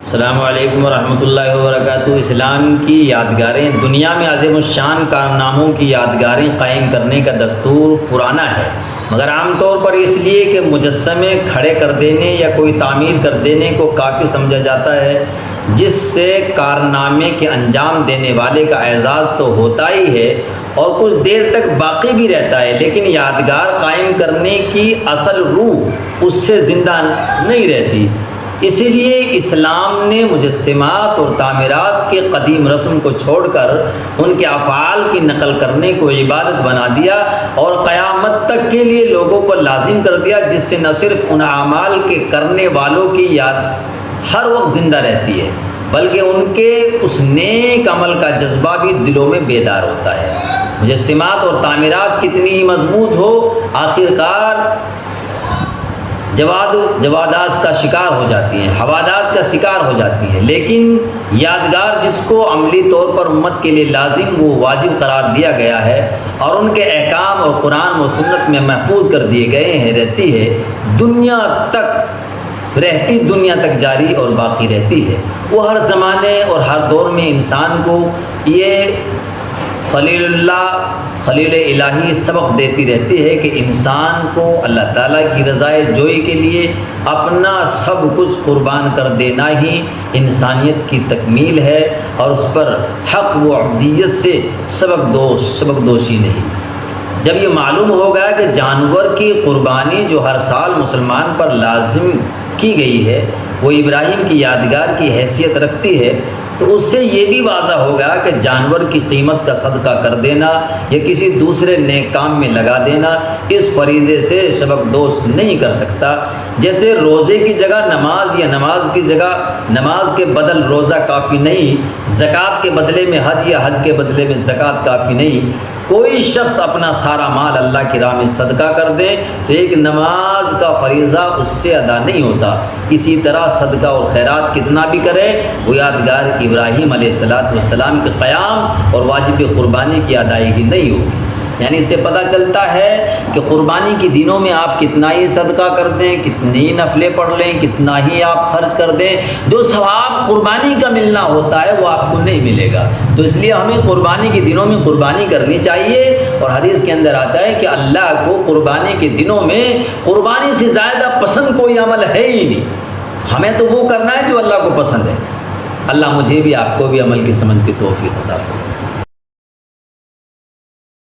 السلام علیکم ورحمۃ اللہ وبرکاتہ۔ اسلام کی یادگاریں، دنیا میں عظیم الشان کارناموں کی یادگاریں قائم کرنے کا دستور پرانا ہے، مگر عام طور پر اس لیے کہ مجسمے کھڑے کر دینے یا کوئی تعمیر کر دینے کو کافی سمجھا جاتا ہے، جس سے کارنامے کے انجام دینے والے کا اعزاز تو ہوتا ہی ہے اور کچھ دیر تک باقی بھی رہتا ہے، لیکن یادگار قائم کرنے کی اصل روح اس سے زندہ نہیں رہتی۔ اسی لیے اسلام نے مجسمات اور تعمیرات کے قدیم رسم کو چھوڑ کر ان کے افعال کی نقل کرنے کو عبادت بنا دیا اور قیامت تک کے لیے لوگوں پر لازم کر دیا، جس سے نہ صرف ان اعمال کے کرنے والوں کی یاد ہر وقت زندہ رہتی ہے، بلکہ ان کے اس نیک عمل کا جذبہ بھی دلوں میں بیدار ہوتا ہے۔ مجسمات اور تعمیرات کتنی ہی مضبوط ہو، آخرکار جوادات کا شکار ہو جاتی ہیں، حوادات کا شکار ہو جاتی ہیں، لیکن یادگار جس کو عملی طور پر امت کے لیے لازم و واجب قرار دیا گیا ہے اور ان کے احکام اور قرآن و سنت میں محفوظ کر دیے گئے ہیں، رہتی ہے دنیا تک جاری اور باقی رہتی ہے۔ وہ ہر زمانے اور ہر دور میں انسان کو یہ خلیل الہی سبق دیتی رہتی ہے کہ انسان کو اللہ تعالیٰ کی رضائے جوئی کے لیے اپنا سب کچھ قربان کر دینا ہی انسانیت کی تکمیل ہے، اور اس پر حق و عبودیت سے سبق دوشی نہیں۔ جب یہ معلوم ہو گیا کہ جانور کی قربانی جو ہر سال مسلمان پر لازم کی گئی ہے وہ ابراہیم کی یادگار کی حیثیت رکھتی ہے، تو اس سے یہ بھی واضح ہو گیا کہ جانور کی قیمت کا صدقہ کر دینا یا کسی دوسرے نیک کام میں لگا دینا اس فریضے سے سبق دوش نہیں کر سکتا۔ جیسے روزے کی جگہ نماز یا نماز کے بدل روزہ کافی نہیں، زکوٰۃ کے بدلے میں حج یا حج کے بدلے میں زکوٰۃ کافی نہیں، کوئی شخص اپنا سارا مال اللہ کی راہ میں صدقہ کر دے تو ایک نماز کا فریضہ اس سے ادا نہیں ہوتا۔ اسی طرح صدقہ اور خیرات کتنا بھی کرے وہ یادگار ابراہیم علیہ السلام کے قیام اور واجب قربانی کی ادائیگی نہیں ہوگی۔ یعنی اس سے پتہ چلتا ہے کہ قربانی کے دنوں میں آپ کتنا ہی صدقہ کر دیں، کتنی نفلیں پڑھ لیں، کتنا ہی آپ خرچ کر دیں، جو ثواب قربانی کا ملنا ہوتا ہے وہ آپ کو نہیں ملے گا۔ تو اس لیے ہمیں قربانی کے دنوں میں قربانی کرنی چاہیے، اور حدیث کے اندر آتا ہے کہ اللہ کو قربانی کے دنوں میں قربانی سے زیادہ پسند کوئی عمل ہے ہی نہیں۔ ہمیں تو وہ کرنا ہے جو اللہ کو پسند ہے۔ اللہ مجھے بھی آپ کو بھی عمل کی سمجھ کی توفیق عطا فرمائے۔